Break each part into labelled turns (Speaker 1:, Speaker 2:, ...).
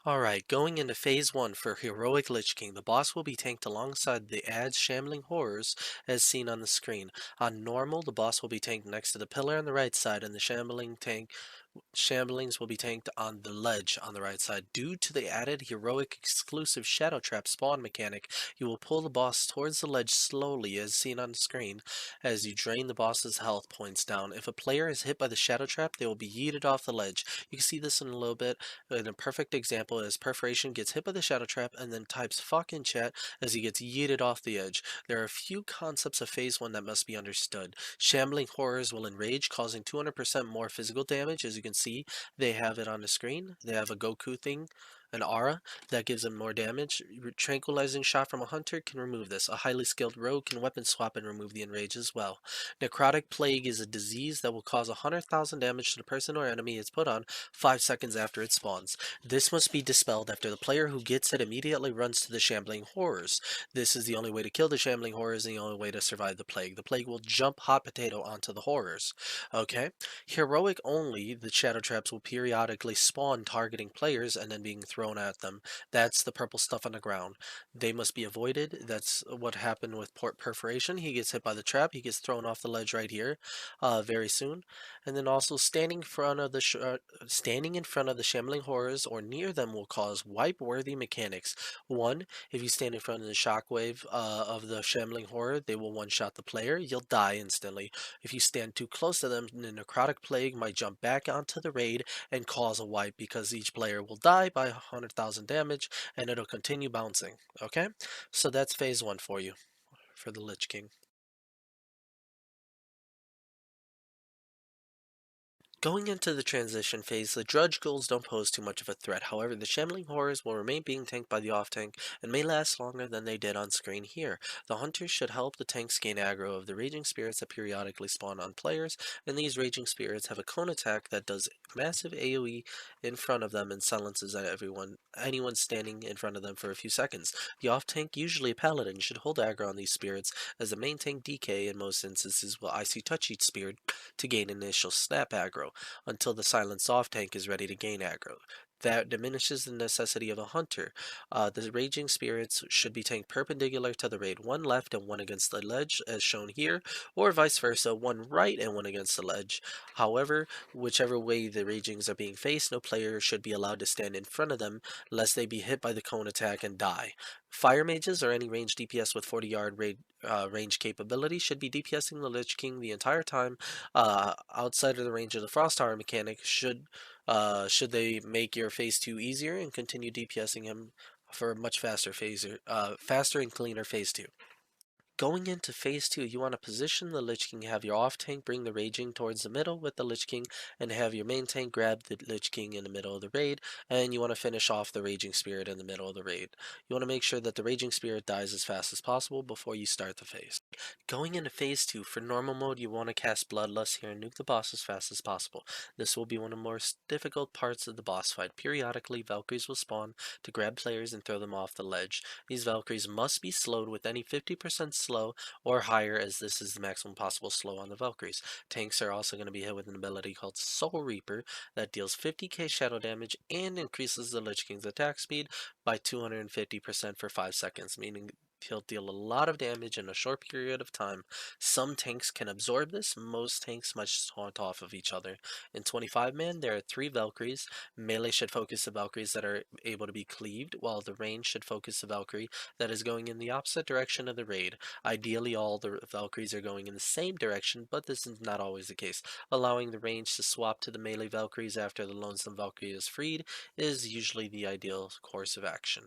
Speaker 1: Alright, going into Phase 1 for Heroic Lich King, the boss will be tanked alongside the ad's shambling horrors as seen on the screen. On normal, the boss will be tanked next to the pillar on the right side, and the Shamblings will be tanked on the ledge on the right side. Due to the added heroic exclusive Shadow Trap spawn mechanic, you will pull the boss towards the ledge slowly as seen on the screen as you drain the boss's health points down. If a player is hit by the Shadow Trap, they will be yeeted off the ledge. You can see this in a little bit. And a perfect example is Perforation gets hit by the Shadow Trap and then types fuck in chat as he gets yeeted off the edge. There are a few concepts of Phase 1 that must be understood. Shambling Horrors will enrage, causing 200% more physical damage. As you can see, they have it on the screen. They have a Goku thing, an aura, that gives them more damage. Tranquilizing shot from a hunter can remove this. A highly skilled rogue can weapon swap and remove the enrage as well. Necrotic Plague is a disease that will cause 100,000 damage to the person or enemy it's put on 5 seconds after it spawns. This must be dispelled after the player who gets it immediately runs to the Shambling Horrors. This is the only way to kill the Shambling Horrors and the only way to survive the Plague. The Plague will jump hot potato onto the Horrors. Okay? Heroic only, the Shadow Traps will periodically spawn targeting players and then being thrown at them. That's the purple stuff on the ground. They must be avoided. That's what happened with Port Perforation. He gets hit by the trap. He gets thrown off the ledge right here very soon. And then also standing in front of the Shambling Horrors or near them will cause wipe-worthy mechanics. One, if you stand in front of the shockwave of the Shambling Horror, they will one-shot the player. You'll die instantly. If you stand too close to them, the Necrotic Plague might jump back onto the raid and cause a wipe because each player will die by 100,000 damage and it'll continue bouncing. Okay? So that's Phase 1 for you, for the Lich King. Going into the transition phase, the Drudge Ghouls don't pose too much of a threat. However, the Shambling Horrors will remain being tanked by the off-tank and may last longer than they did on screen here. The Hunters should help the tanks gain aggro of the Raging Spirits that periodically spawn on players, and these Raging Spirits have a cone attack that does massive AoE in front of them and silences anyone standing in front of them for a few seconds. The off-tank, usually a Paladin, should hold aggro on these spirits, as the main tank DK in most instances will Icy Touch each spirit to gain initial snap aggro until the silent soft tank is ready to gain aggro. That diminishes the necessity of a hunter. The raging spirits should be tanked perpendicular to the raid, one left and one against the ledge, as shown here, or vice versa, one right and one against the ledge. However, whichever way the ragings are being faced, no player should be allowed to stand in front of them, lest they be hit by the cone attack and die. Fire mages or any ranged DPS with 40-yard range capability should be DPSing the Lich King the entire time. Outside of the range of the Frost Tower mechanic, should they make your phase 2 easier and continue DPSing him for a much faster and cleaner phase 2. Going into phase 2, you want to position the Lich King, have your off tank bring the Raging towards the middle with the Lich King, and have your main tank grab the Lich King in the middle of the raid, and you want to finish off the Raging Spirit in the middle of the raid. You want to make sure that the Raging Spirit dies as fast as possible before you start the phase. Going into phase 2, for normal mode, you want to cast Bloodlust here and nuke the boss as fast as possible. This will be one of the more difficult parts of the boss fight. Periodically, Valkyries will spawn to grab players and throw them off the ledge. These Valkyries must be slowed with any 50% slow or higher, as this is the maximum possible slow on the Valkyries. Tanks are also going to be hit with an ability called Soul Reaper that deals 50k shadow damage and increases the Lich King's attack speed by 250% for 5 seconds, meaning he'll deal a lot of damage in a short period of time. Some tanks can absorb this, most tanks must taunt off of each other. In 25-man, there are 3 Valkyries. Melee should focus the Valkyries that are able to be cleaved, while the range should focus the Valkyrie that is going in the opposite direction of the raid. Ideally, all the Valkyries are going in the same direction, but this is not always the case. Allowing the range to swap to the melee Valkyries after the lonesome Valkyrie is freed is usually the ideal course of action.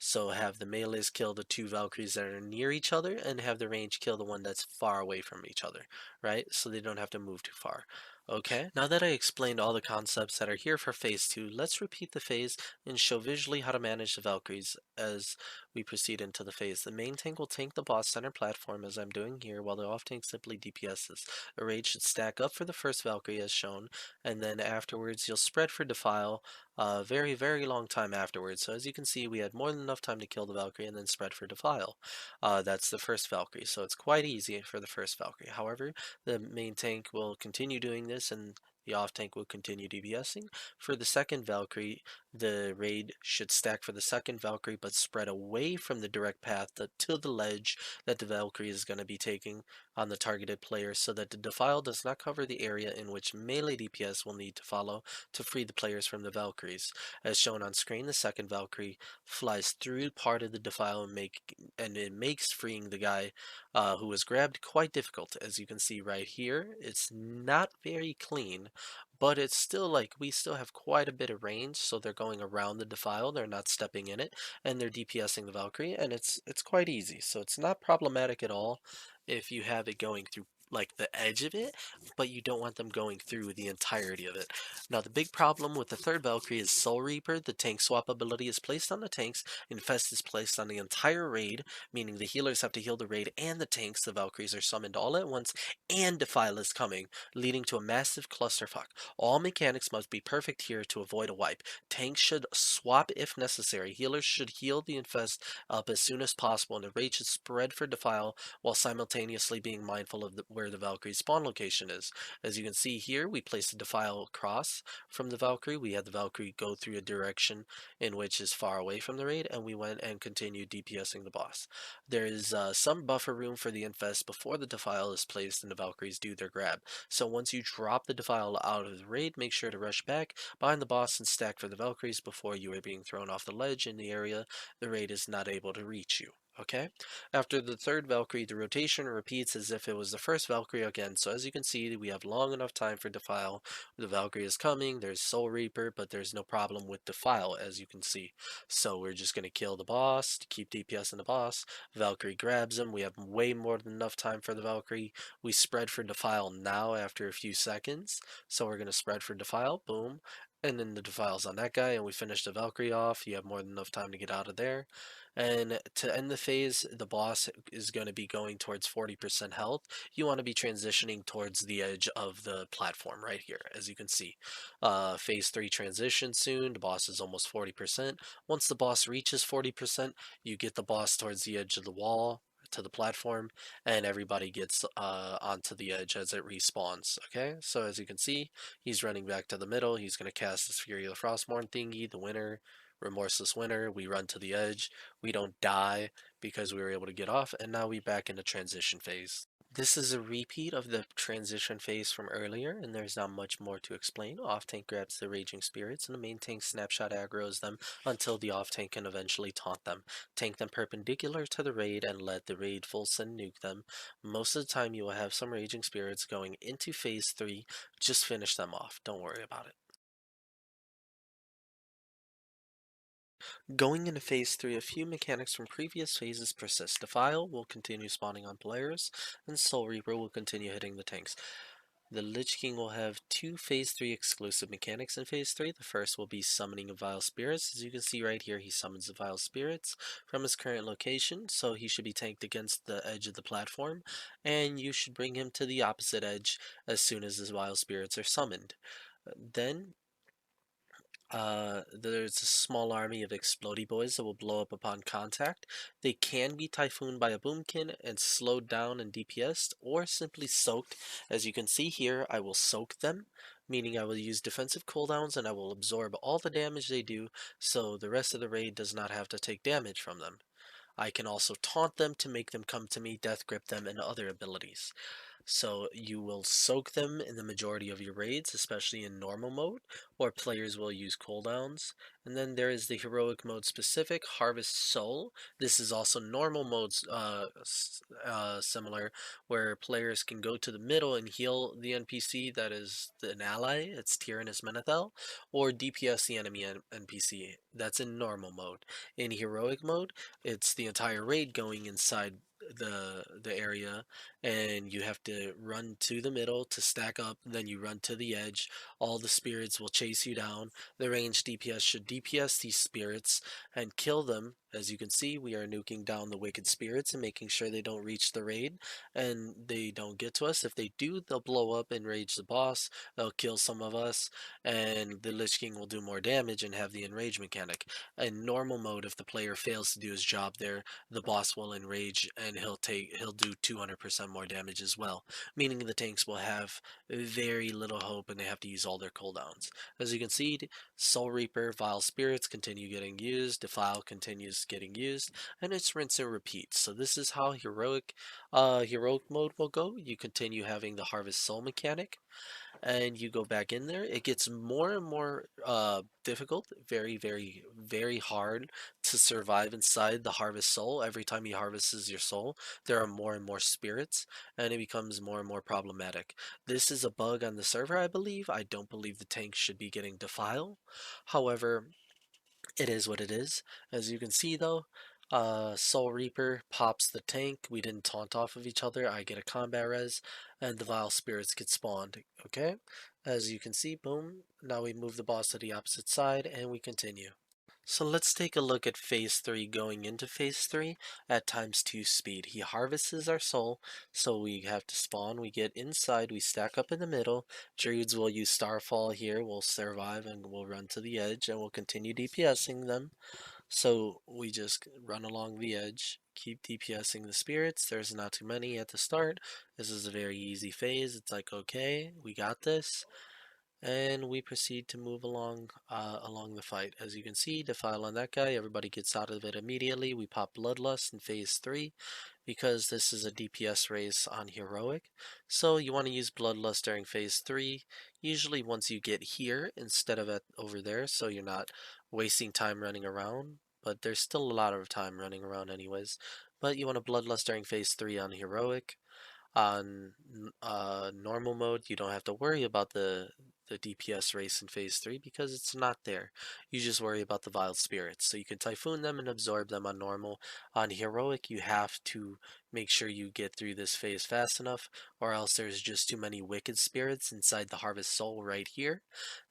Speaker 1: So have the melees kill the 2 Valkyries that are near each other, and have the range kill the one that's far away from each other, right? So they don't have to move too far. Okay, now that I explained all the concepts that are here for phase 2, let's repeat the phase and show visually how to manage the Valkyries as we proceed into the phase. The main tank will tank the boss center platform as I'm doing here, while the off tank simply DPSs. A raid should stack up for the first Valkyrie as shown, and then afterwards you'll spread for Defile a very, very long time afterwards. So as you can see, we had more than enough time to kill the Valkyrie and then spread for Defile. That's the first Valkyrie, so it's quite easy for the first Valkyrie. However, the main tank will continue doing this and the off tank will continue DPSing. For the second Valkyrie, The raid should stack for the second Valkyrie, but spread away from the direct path to the ledge that the Valkyrie is going to be taking on the targeted player, so that the Defile does not cover the area in which melee DPS will need to follow to free the players from the Valkyries. As shown on screen, the second Valkyrie flies through part of the Defile and it makes freeing the guy who was grabbed quite difficult. As you can see right here, it's not very clean, but it's still like we still have quite a bit of range, so they're going around the defile, they're not stepping in it, and they're DPSing the Valkyrie, and it's quite easy. So it's not problematic at all if you have it going through like the edge of it, but you don't want them going through the entirety of it. Now the big problem with the third Valkyrie is Soul Reaper. The tank swap ability is placed on the tanks, Infest is placed on the entire raid, meaning the healers have to heal the raid and the tanks. The Valkyries are summoned all at once, and Defile is coming, leading to a massive clusterfuck. All mechanics must be perfect here to avoid a wipe. Tanks should swap if necessary. Healers should heal the infest up as soon as possible, and the raid should spread for Defile while simultaneously being mindful of where the Valkyrie's spawn location is. As you can see here, we placed the Defile across from the Valkyrie. We had the Valkyrie go through a direction in which is far away from the raid, and we went and continued DPSing the boss. There is some buffer room for the infest before the Defile is placed and the Valkyries do their grab. So once you drop the Defile out of the raid, make sure to rush back behind the boss and stack for the Valkyries before you are being thrown off the ledge in the area the raid is not able to reach you. Okay? After the third Valkyrie, the rotation repeats as if it was the first Valkyrie again. So as you can see, we have long enough time for Defile. The Valkyrie is coming, there's Soul Reaper, but there's no problem with Defile, as you can see. So we're just going to kill the boss to keep DPS in the boss. Valkyrie grabs him. We have way more than enough time for the Valkyrie. We spread for Defile now after a few seconds. So we're going to spread for Defile. Boom. And then the Defile's on that guy, and we finish the Valkyrie off. You have more than enough time to get out of there. And to end the phase, the boss is going to be going towards 40% health. You want to be transitioning towards the edge of the platform right here, as you can see. Phase 3 transition soon. The boss is almost 40%. Once the boss reaches 40%, you get the boss towards the edge of the wall to the platform, and everybody gets onto the edge as it respawns. Okay, so as you can see, he's running back to the middle. He's going to cast his Fury of the Frostmourne thingy, the winner, Remorseless Winner. We run to the edge. We don't die because we were able to get off, and now we back into transition phase. This is a repeat of the transition phase from earlier, and there's not much more to explain. Off-tank grabs the Raging Spirits, and the main tank snapshot aggroes them until the off-tank can eventually taunt them. Tank them perpendicular to the raid and let the raid full send nuke them. Most of the time you will have some Raging Spirits going into phase 3, just finish them off, don't worry about it. Going into phase 3, a few mechanics from previous phases persist. Defile will continue spawning on players, and Soul Reaper will continue hitting the tanks. The Lich King will have two Phase 3 exclusive mechanics in Phase 3. The first will be summoning of Vile Spirits. As you can see right here, he summons the Vile Spirits from his current location, so he should be tanked against the edge of the platform, and you should bring him to the opposite edge as soon as his Vile Spirits are summoned. Then there's a small army of explodey boys that will blow up upon contact. They can be typhooned by a boomkin and slowed down and DPS'd, or simply soaked. As you can see here, I will soak them, meaning I will use defensive cooldowns and I will absorb all the damage they do, so the rest of the raid does not have to take damage from them. I can also taunt them to make them come to me, death grip them, and other abilities. So you will soak them in the majority of your raids, especially in normal mode, or players will use cooldowns. And then there is the heroic mode specific, Harvest Soul. This is also normal modes similar, where players can go to the middle and heal the NPC that is an ally, it's Tyrannus Menethel, or DPS the enemy NPC. That's in normal mode. In heroic mode, it's the entire raid going inside the area, and you have to run to the middle to stack up, then you run to the edge. All the spirits will chase you down. The ranged DPS should DPS these spirits and kill them. As you can see, we are nuking down the wicked spirits and making sure they don't reach the raid and they don't get to us. If they do, they'll blow up and rage the boss. They'll kill some of us, and the Lich King will do more damage and have the enrage mechanic. In normal mode, if the player fails to do his job there, the boss will enrage and he'll do 200% more damage as well, meaning the tanks will have very little hope and they have to use all their cooldowns. As you can see, Soul Reaper, Vile Spirits continue getting used, Defile continues getting used, and it's rinse and repeat. So this is how heroic mode will go. You continue having the Harvest Soul mechanic, and you go back in there. It gets more and more difficult, very, very, very hard to survive inside the Harvest Soul. Every time he harvests your soul, there are more and more spirits, and it becomes more and more problematic. This is a bug on the server, I believe. I don't believe the tank should be getting Defile. However, it is what it is. As you can see though, Soul Reaper pops the tank. We didn't taunt off of each other. I get a combat res, and the Vile Spirits get spawned. Okay? As you can see, boom. Now we move the boss to the opposite side, and we continue. So let's take a look at phase 3 going into phase 3 at ×2 speed. He harvests our soul, so we have to spawn. We get inside, we stack up in the middle. Druids will use Starfall here, we'll survive and we'll run to the edge and we'll continue DPSing them. So we just run along the edge, keep DPSing the spirits. There's not too many at the start. This is a very easy phase. It's like, okay, we got this. And we proceed to move along the fight. As you can see, Defile on that guy, everybody gets out of it immediately. We pop Bloodlust in phase 3 because this is a DPS race on Heroic. So you want to use Bloodlust during phase 3, usually once you get here instead of over there, so you're not wasting time running around. But there's still a lot of time running around anyways. But you want to Bloodlust during phase 3 on Heroic. On normal mode, you don't have to worry about the DPS race in phase 3 because it's not there. You just worry about the Vile Spirits. So you can Typhoon them and absorb them on normal. On Heroic, you have to make sure you get through this phase fast enough, or else there's just too many Wicked Spirits inside the Harvest Soul right here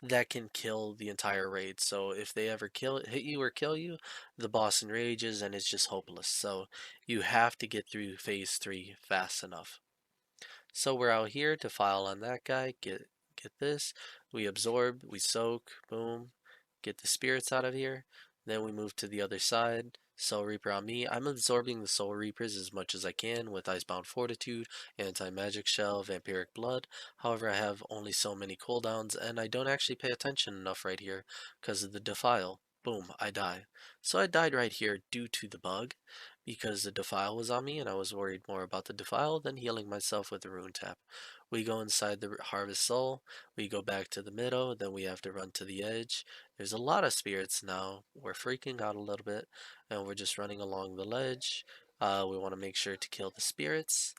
Speaker 1: that can kill the entire raid. So if they ever hit you or kill you, the boss enrages and it's just hopeless. So you have to get through phase 3 fast enough. So we're out here to file on that guy, get this, we absorb, we soak, boom, get the spirits out of here, then we move to the other side. Soul Reaper on me. I'm absorbing the Soul Reapers as much as I can with Icebound Fortitude, Anti-Magic Shell, Vampiric Blood. However, I have only so many cooldowns, and I don't actually pay attention enough right here because of the Defile. Boom, I die. So I died right here due to the bug, because the Defile was on me and I was worried more about the Defile than healing myself with the Rune Tap. We go inside the Harvest Soul, we go back to the middle, then we have to run to the edge. There's a lot of spirits now. We're freaking out a little bit and we're just running along the ledge. We want to make sure to kill the spirits,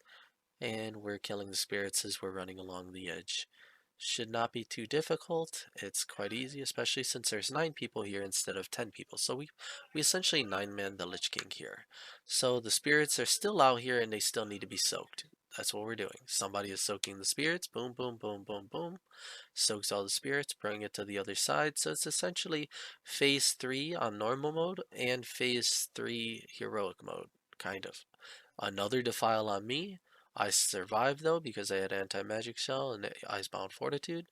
Speaker 1: and we're killing the spirits as we're running along the edge. Should not be too difficult. It's quite easy, especially since there's 9 people here instead of 10 people. So we essentially 9-man the Lich King here. So the spirits are still out here and they still need to be soaked. That's what we're doing. Somebody is soaking the spirits. Boom, boom, boom, boom, boom. Soaks all the spirits, bring it to the other side. So it's essentially phase 3 on normal mode and phase 3 heroic mode, kind of. Another Defile on me. I survived though because I had Anti-Magic Shell and Icebound Fortitude.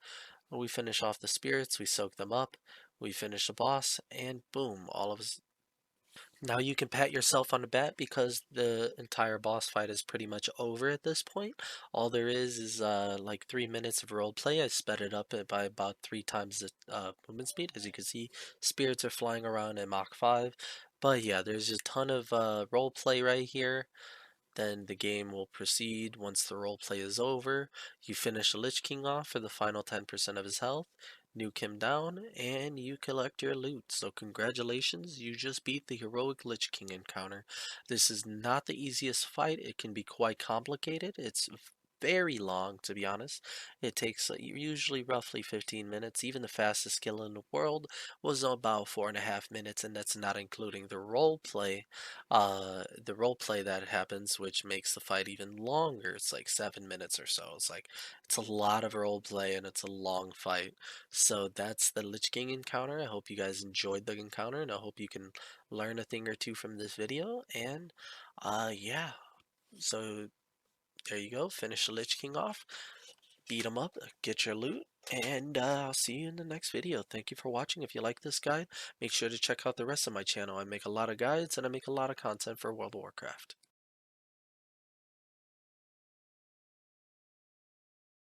Speaker 1: We finish off the spirits, we soak them up, we finish the boss, and boom, all of us. Now you can pat yourself on the back because the entire boss fight is pretty much over at this point. All there is like 3 minutes of role play. I sped it up by about 3 times the movement speed. As you can see, spirits are flying around at Mach 5. But yeah, there's a ton of role play right here. Then the game will proceed once the roleplay is over. You finish the Lich King off for the final 10% of his health, nuke him down, and you collect your loot. So congratulations, you just beat the heroic Lich King encounter. This is not the easiest fight. It can be quite complicated. It's very long, to be honest. It takes usually roughly 15 minutes. Even the fastest kill in the world was about 4.5 minutes, and that's not including the role play that happens, which makes the fight even longer. It's like 7 minutes or so. It's a lot of role play and it's a long fight. So that's the Lich King encounter. I hope you guys enjoyed the encounter, and I hope you can learn a thing or two from this video. And yeah, so there you go. Finish the Lich King off, beat him up, get your loot, and I'll see you in the next video. Thank you for watching. If you like this guide, make sure to check out the rest of my channel. I make a lot of guides and I make a lot of content for World of Warcraft.